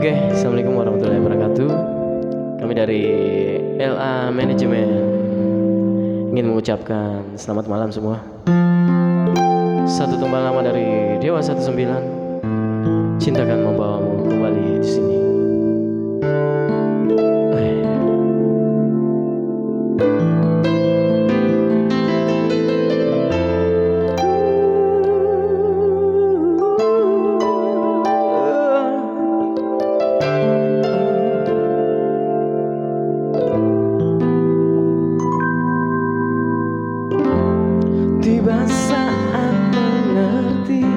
Oke, assalamualaikum warahmatullahi wabarakatuh. Kami dari LA Manajemen ingin mengucapkan selamat malam semua. Satu tumbal lama dari Dewa 19, cintakan membawamu kembali di sini. Tiba saat mengerti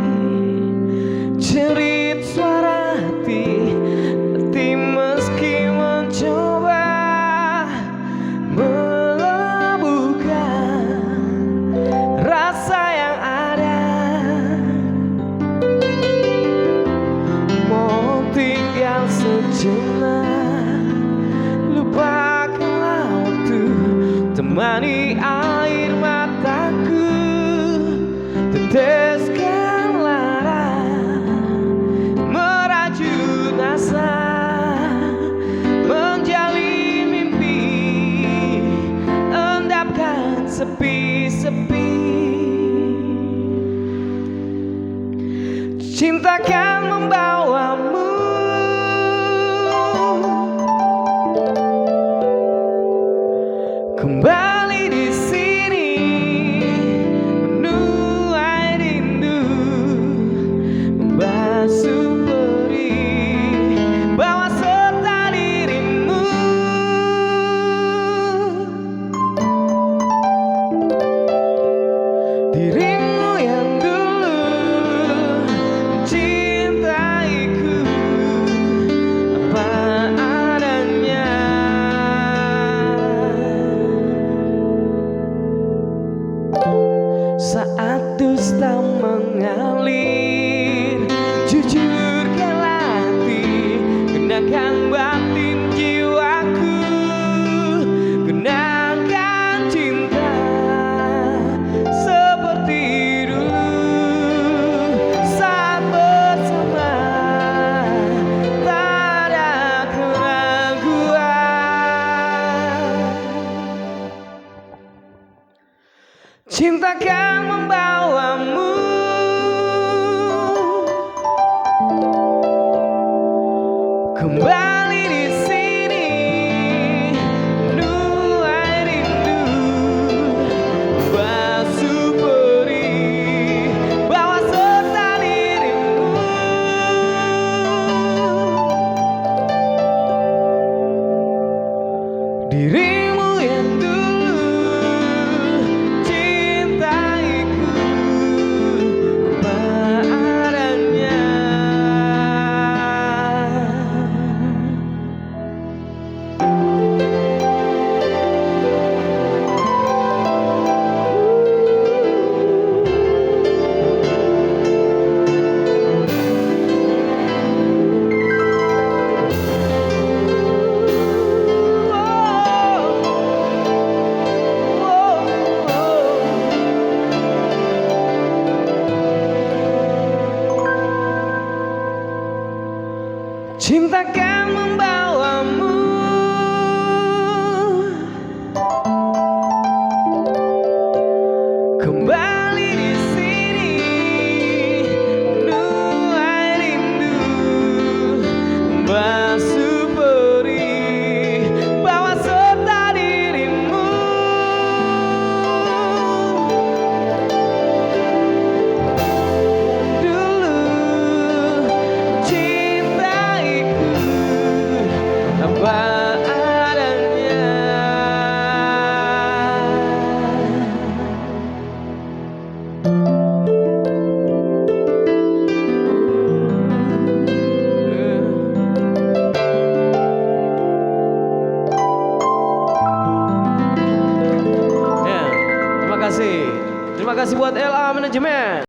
cerit suara hati meski mencoba melabuhkan rasa yang ada. Mau tinggal sejenak, lupakanlah waktu, temani air mataku, teteskan lara, merajut asa, menjalin mimpi, endapkan sepi-sepi. Cintakan membawamu kembali di sini, menuai rindu, membasuh perih, bawa serta dirimu. Dirimu yang dulu mencintaiku apa adanya. Saat dusta mengalir, jujurkanlah hati, kenangkan batin jiwaku, kenangkan cinta seperti dulu. Saat bersama tak ada keraguan. Cintakan membawamu kembali di sini, menuai rindu, basuh perih, bawa serta dirimu. Dirimu yang dulu cintaiku apa adanya. Cintakan membawamu kembali di sini, menuai rindu, basuh perih, bawa serta dirimu. Dulu cintaiku apa adanya. Ya, terima kasih buat LA Manajemen.